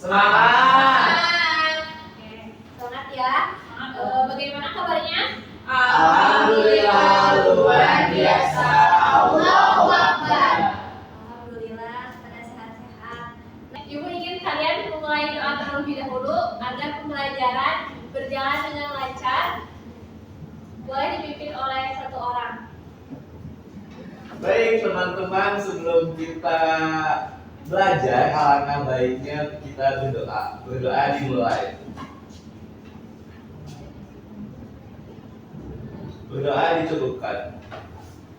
Semangat. Oke, semangat ya. Bagaimana kabarnya? Alhamdulillah luar biasa. Allahu Akbar. Alhamdulillah pada sehat-sehat. Nah, Ibu ingin kalian memulai doa terlebih dahulu agar pembelajaran berjalan dengan lancar. Boleh dipimpin oleh satu orang. Baik teman-teman, sebelum kita belajar, alangkah baiknya kita berdoa. Berdoa dimulai. Berdoa dicukupkan.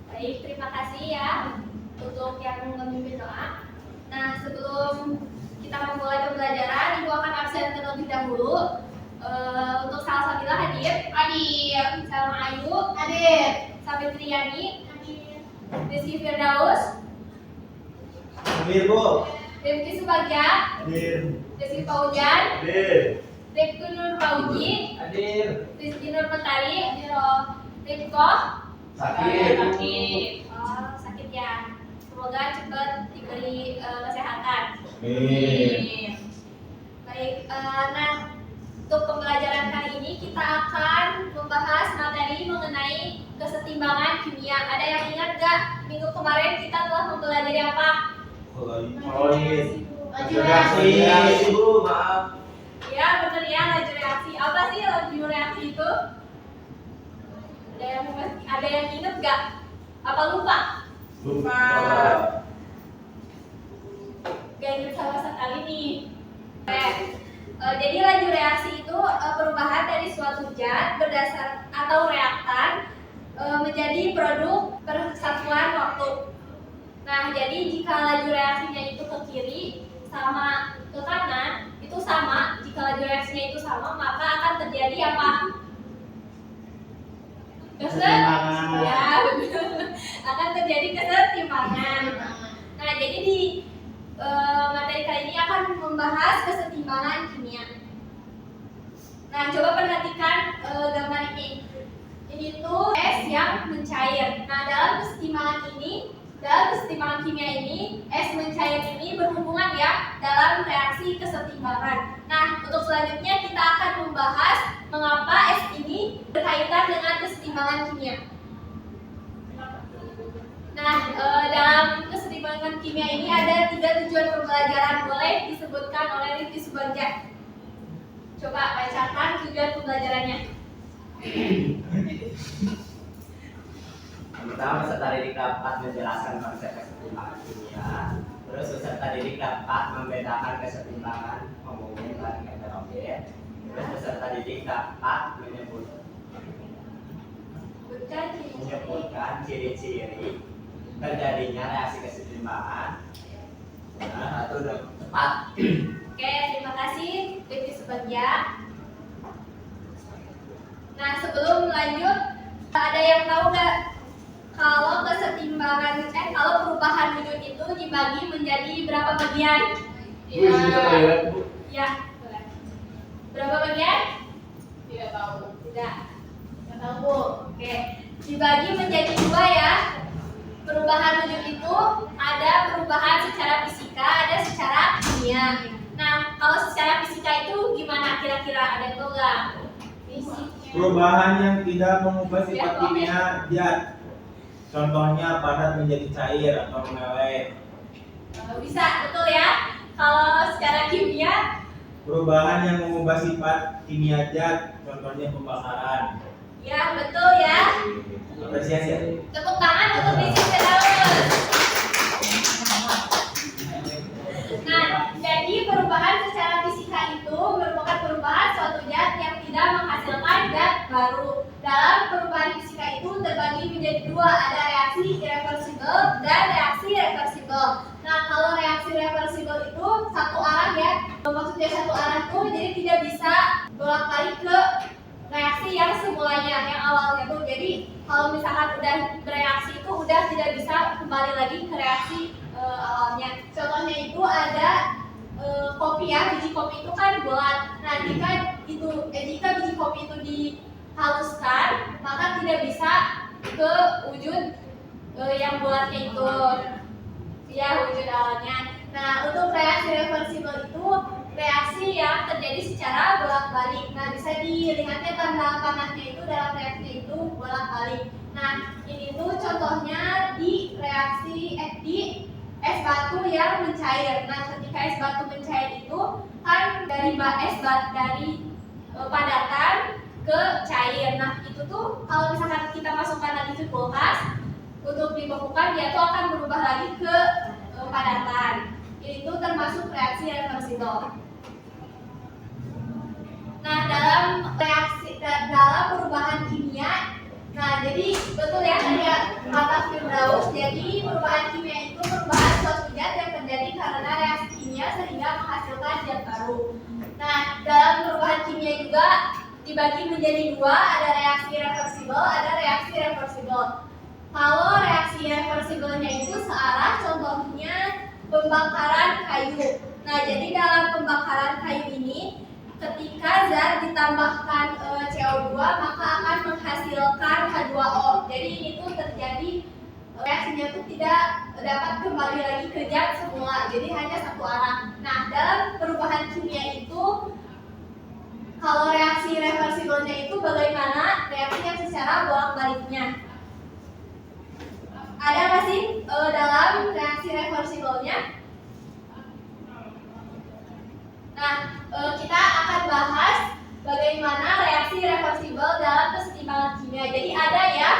Baik, terima kasih ya untuk yang memimpin doa. Nah, sebelum kita memulai pembelajaran, Ibu akan absen terlebih dahulu. Untuk Salsa Sabila hadir. Hadir. Salma Ayu. Hadir. Sabitri Yani. Hadir. Rizky Firdaus. Hadir, Bu. Rifki Subagja. Hadir. Rizky Paujan. Hadir. Rifki Nur Pauji. Hadir. Rizky Nur Mentari. Hadir. Rifko. Sakit. Sakit ya. Semoga cepat diberi kesehatan. Amin. Baik, nah untuk pembelajaran kali ini kita akan membahas materi mengenai kesetimbangan kimia. Ada yang ingat gak minggu kemarin kita telah mempelajari apa? Laju reaksi, Bu, maaf. Ya benar ya, laju reaksi. Apa sih laju reaksi itu? Ada yang ingat gak? Apa lupa? Lupa. Gak ingat sama sekali nih. Jadi laju reaksi itu perubahan dari suatu zat berdasar atau reaktan menjadi produk persatuan waktu. Nah, jadi jika laju reaksinya itu ke kiri sama ke kanan itu sama, jika laju reaksinya itu sama maka akan terjadi apa? Kesetimbangan. Ya, benar. Akan terjadi kesetimbangan. Nah, jadi di materi kali ini akan membahas kesetimbangan kimia. Nah, coba perhatikan gambar ini. Ini tuh es yang mencair. Nah, dalam kesetimbangan kimia ini, es mencair ini berhubungan ya dalam reaksi kesetimbangan. Nah, untuk selanjutnya kita akan membahas mengapa es ini berkaitan dengan kesetimbangan kimia. Nah, dalam kesetimbangan kimia ini ada 3 tujuan pembelajaran. Boleh disebutkan oleh Rifki Subagja. Coba bacakan tujuan pembelajarannya. Pertama, peserta didik dapat menjelaskan konsep kesetimbangan kimia. Terus peserta didik dapat membedakan kesetimbangan homogen dan heterogen. Terus peserta didik dapat menyebutkan ciri-ciri terjadinya reaksi kesetimbangan. Nah, itu udah cepat. Oke, terima kasih Rifki Subagja. Nah, sebelum lanjut, ada yang tahu nggak kalau kalau perubahan wujud itu dibagi menjadi berapa bagian? Ya, boleh. Berapa bagian? Tidak tahu. Tidak tahu, Bu. Oke, dibagi menjadi 2 ya. Perubahan wujud itu ada perubahan secara fisika, ada secara kimia. Nah, kalau secara fisika itu gimana kira-kira? Ada yang tahu nggak? Perubahan yang tidak mengubah sifat kimia zat. Contohnya padat menjadi cair atau meleleh. Bisa, betul ya. Kalau secara kimia, Perubahan yang mengubah sifat kimia zat. Contohnya pembakaran. ya betul ya. Apresiasi. Tepuk tangan untuk Rizky Firdaus. Nah, jadi perubahan secara fisika itu merupakan perubahan suatu zat yang tidak menghasilkan zat baru. Dalam perubahan fisika itu terbagi menjadi 2, ada reaksi irreversibel dan reaksi reversibel. Nah, kalau reaksi reversibel itu satu arah ya. Maksudnya satu arah tuh jadi tidak bisa bolak-balik ke reaksi yang semulanya, yang awalnya tuh. Jadi kalau misalkan udah bereaksi itu udah tidak bisa kembali lagi ke reaksi awalnya. Contohnya itu ada kopi ya, biji kopi itu kan bulat. Nah, jika biji kopi itu dihaluskan, maka tidak bisa ke wujud yang bulatnya itu. Ya, wujud awalnya. Nah, untuk reaksi reversibel itu reaksi yang terjadi secara bolak-balik. Nah, bisa dilihatnya tanda panahnya itu dalam reaksi itu bolak-balik. Nah, ini tuh contohnya di reaksi di es batu yang mencair. Nah, ketika es batu mencair itu kan dari padatan ke cair. Nah, itu tuh kalau misalkan kita masukkan lagi ke kulkas untuk dibekukan, dia tuh akan berubah lagi ke padatan. Itu termasuk reaksi reversibel. Nah, dalam perubahan kimia, nah jadi betul ya tadi kata Firdaus, jadi perubahan kimia itu perubahan suatu zat yang terjadi karena reaksi kimia sehingga menghasilkan zat baru. Nah, dalam perubahan kimia juga dibagi menjadi dua, ada reaksi reversibel, ada reaksi reversibel. Kalau reaksi reversibelnya itu searah, contohnya pembakaran kayu. Nah, jadi dalam pembakaran kayu ini, ketika zat ditambahkan CO2 maka akan menghasilkan H2O. Jadi ini tuh terjadi reaksinya tuh tidak dapat kembali lagi ke zat semula. Jadi hanya satu arah. Nah, dalam perubahan kimia itu kalau reaksi reversibelnya itu bagaimana reaksinya secara bolak-baliknya? Ada nggak sih dalam reaksi reversibelnya? Nah, kita akan bahas bagaimana reaksi reversibel dalam kesetimbangan kimia. Jadi ada ya,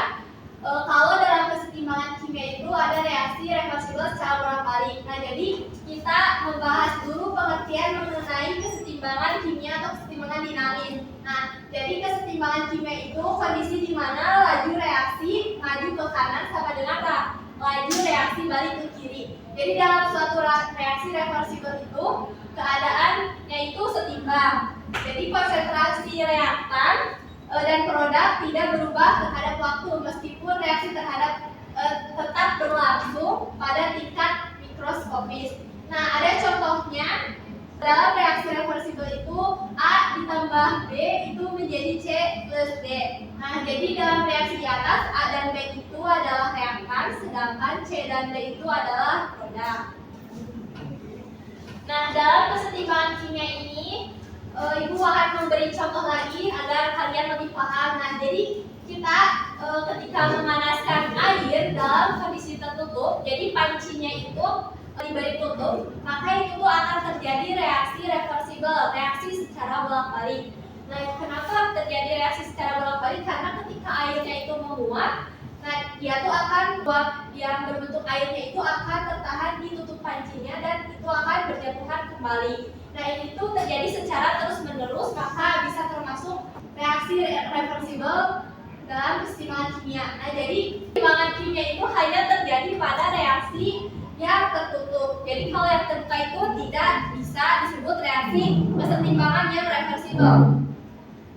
kalau dalam kesetimbangan kimia itu ada reaksi reversibel secara bolak-balik. Nah, jadi kita membahas dulu pengertian mengenai kesetimbangan kimia atau kesetimbangan dinamis. Nah, jadi kesetimbangan kimia itu kondisi di mana laju reaksi maju ke kanan sama dengan laju reaksi balik ke kiri. Jadi dalam suatu reaksi reversibel itu keadaannya itu setimbang. Jadi konsentrasi reaktan dan produk tidak berubah terhadap waktu meskipun reaksi tetap berlangsung pada tingkat mikroskopis. Nah, ada contohnya dalam reaksi reversibel itu A ditambah B itu menjadi C plus D. Nah, jadi dalam reaksi di atas A dan B itu adalah reaktan, sedangkan C dan D itu adalah produk. Nah, dalam kesetimbangan kimia ini, Ibu akan memberi contoh lagi agar kalian lebih paham. Nah, jadi kita ketika memanaskan air dalam kondisi tertutup, jadi pancinya itu diberi tutup, maka itu akan terjadi reaksi reversibel, reaksi secara bolak-balik. Nah, kenapa terjadi reaksi secara bolak-balik? Karena ketika airnya itu menguap, nah dia tuh akan uap yang berbentuk airnya itu akan tertahan di tutup pancinya dan itu akan berjatuhan kembali. Nah, ini tuh terjadi secara terus-menerus, maka bisa termasuk reaksi reversibel dalam kesetimbangan kimia. Nah, jadi kesetimbangan kimia itu hanya terjadi pada reaksi yang tertutup. Jadi kalau yang terbuka itu tidak bisa disebut reaksi kesetimbangan yang reversibel.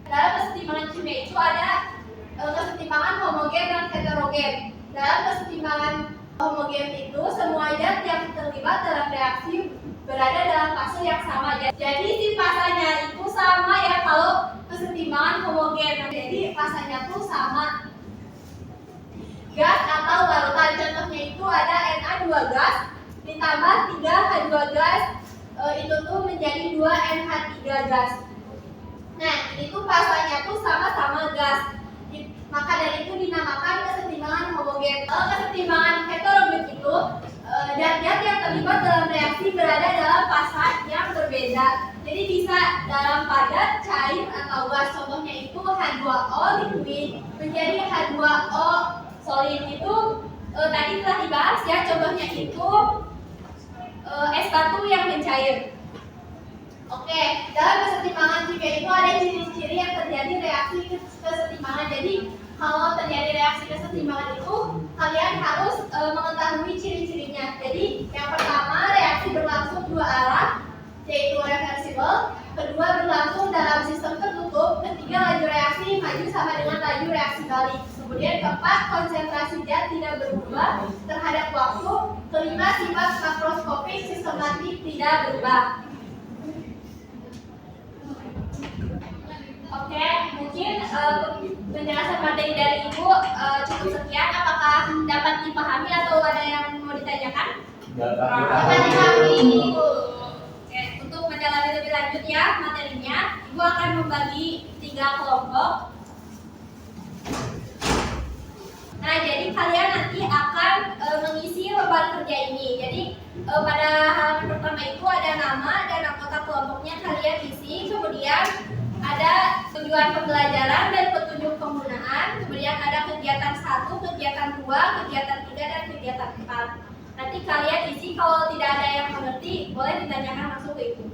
Dalam kesetimbangan kimia itu ada kesetimbangan homogen dan heterogen. Dalam kesetimbangan homogen itu semua zat yang terlibat dalam reaksi berada dalam fase yang sama. Jadi si fasanya itu sama ya kalau kesetimbangan homogen. Jadi fasanya tuh sama. Gas atau larutan, contohnya itu ada Na2 gas ditambah 3H2 gas, itu tuh menjadi 2NH3 gas. Nah, itu fasanya tuh sama-sama gas, maka dari itu dinamakan kesetimbangan homogen. Kalau kesetimbangan heterogen itu zat-zat yang terlibat dalam reaksi berada dalam fasa yang berbeda. Jadi bisa dalam padat, cair, atau gas. Contohnya itu H2O liquid menjadi H2O solid. Itu tadi telah dibahas ya, contohnya itu es batu yang mencair. Oke, dalam kesetimbangan kimia itu ada ciri-ciri yang terjadi reaksi kesetimbangan. Jadi kalau terjadi reaksi kesetimbangan itu kalian harus mengetahui ciri-cirinya. Jadi yang pertama, reaksi berlangsung dua arah, yaitu reversibel. Kedua, berlangsung dalam sistem tertutup. Ketiga, laju reaksi maju sama dengan laju reaksi balik. Kemudian keempat, konsentrasi zat tidak berubah terhadap waktu. Kelima, sifat makroskopik sistematik tidak berubah. Oke, mungkin penjelasan materi dari Ibu cukup sekian. Apakah dapat dipahami atau ada yang mau ditanyakan? Dapat Dapat dipahami, Ibu. Oke, untuk menjalani lebih lanjut lanjut ya materinya. Ibu akan membagi 3 kelompok. Nah, jadi kalian nanti akan mengisi lembar kerja ini. Jadi pada halaman pertama itu ada nama dan anggota kelompoknya kalian isi. Kemudian ada tujuan pembelajaran dan petunjuk penggunaan. Kemudian ada kegiatan 1, kegiatan 2, kegiatan 3, dan kegiatan 4. Nanti kalian isi, kalau tidak ada yang mengerti, boleh ditanyakan langsung ke ibu.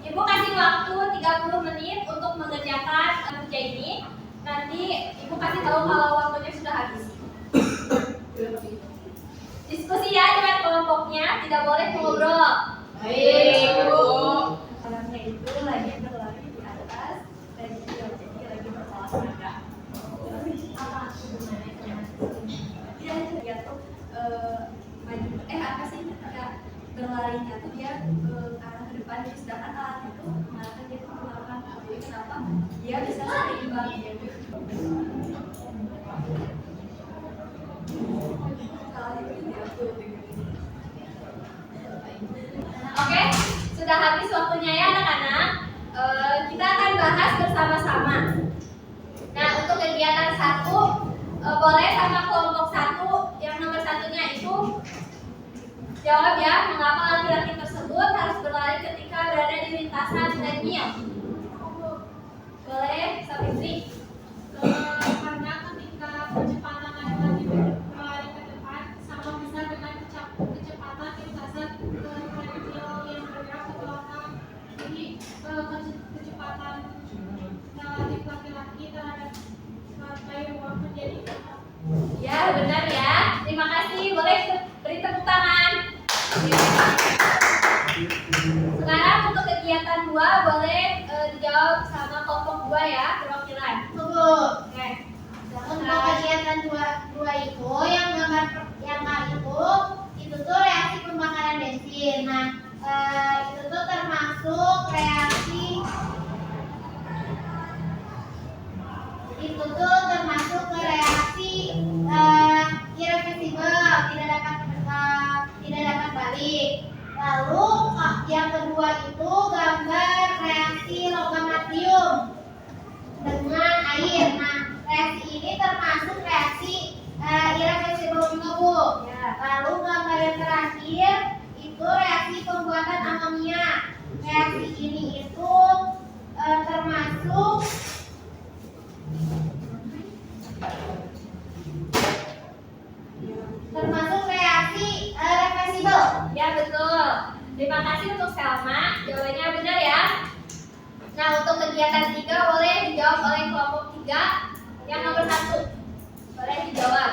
Ibu kasih waktu 30 menit untuk mengerjakan kerja ini. Nanti ibu kasih tahu kalau waktunya sudah habis. Diskusi ya dengan kelompoknya, tidak boleh ngobrol. Baik, Bu. Orangnya itu lagi berlari di atas dan dia lagi berolahraga. Apa sebenarnya? Dia jatuh maju. Apa sih? Kayak berlarinya tuh dia ke arah ke depan, sedangkan alat itu mengarahkan dia ke belakang. Jadi kenapa? Dia bisa seimbang. Oke, sudah habis waktunya ya anak-anak. Kita akan bahas bersama-sama. Nah, untuk kegiatan 1, boleh sama kelompok 1, yang nomor 1-nya itu jawab ya, mengapa laki-laki tersebut harus berlari ketika berada di lintasan treadmill. Boleh, Sabitri? Karena ketika kecepatan laki-laki berlari ke depan sama bisa dengan kecepatan lintasan treadmill yang bergerak ke belakang. Jadi kecepatan relatif laki-laki terhadap payung menjadi Ya, benar ya. Terima kasih. Boleh beri tepuk tangan. Sekarang untuk kegiatan 2 boleh dijawab sama kelompok 2 ya, perwakilan. Tunggu. Oke. Untuk kegiatan dua itu yang gambar yang kali itu tuh reaksi pembakaran bensin. Nah, itu tuh termasuk reaksi ke reaksi irreversibel, tidak dapat balik. Lalu yang kedua itu gambar reaksi logam natrium dengan air. Nah, reaksi ini termasuk reaksi irreversibel juga, Bu. Lalu gambar yang terakhir itu reaksi pembuatan amonia. Reaksi ini itu termasuk reaksi reversibel. Ya, betul. Terima kasih untuk Selma. Jawabannya benar ya. Nah, untuk kegiatan 3 boleh dijawab oleh kelompok 3. Yang nomor 1. Boleh dijawab.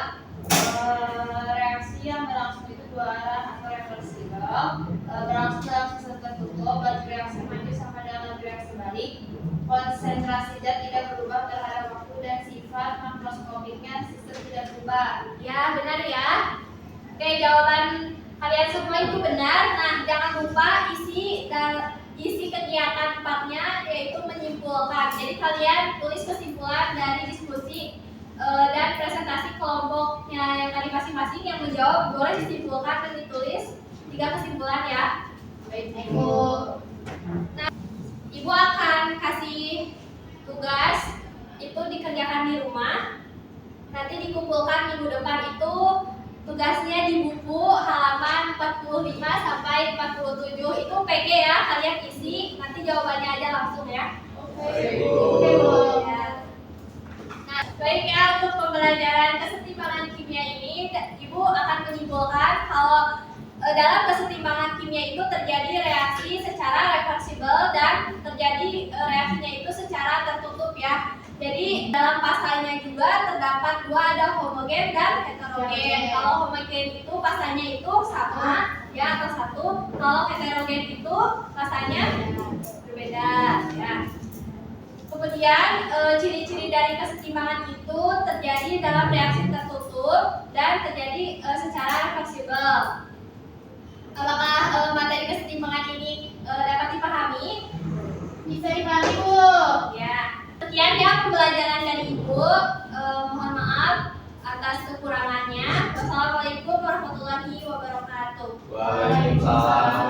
Reaksi yang berlangsung itu 2 arah atau reversibel, berlangsung dalam sistem tertutup, laju reaksi maju sama dengan laju reaksi balik, konsentrasi zat tidak berubah terhadap waktu dan sifat makroskopiknya sistem tidak berubah. Ya, benar ya. Oke, jawaban kalian semua itu benar. Nah, jangan lupa isi kegiatan 4-nya yaitu menyimpulkan. Jadi kalian tulis kesimpulan dari diskusi dan presentasi kelompoknya yang tadi masing-masing yang menjawab boleh disimpulkan dan ditulis 3 kesimpulan ya. Baik, Bu. Nah, Ibu akan kasih tugas itu dikerjakan di rumah. Nanti dikumpulkan minggu depan itu tugasnya di buku halaman 45 sampai 47 itu PG ya, kalian isi, nanti jawabannya aja langsung ya. Oke, Bu. Oke, Bu. Ya. Nah, baik ya, untuk pembelajaran kesetimbangan kimia ini, Ibu akan menyimpulkan kalau dalam kesetimbangan kimia itu terjadi reaksi secara reversibel dan terjadi reaksinya itu secara tertutup ya. Jadi dalam pasalnya juga terdapat 2, ada homogen dan heterogen. Kalau homogen itu pasalnya itu sama ya atau 1. Kalau heterogen itu pasalnya berbeda ya. Kemudian ciri-ciri dari kesetimbangan itu terjadi dalam reaksi tertutup dan terjadi secara reversibel. Apakah materi kesetimbangan ini dapat dipahami? Bisa dipahami, Bu. Ya. Sekian ya pembelajaran dari Ibu. Mohon maaf atas kekurangannya. Wassalamualaikum warahmatullahi wabarakatuh. Waalaikumsalam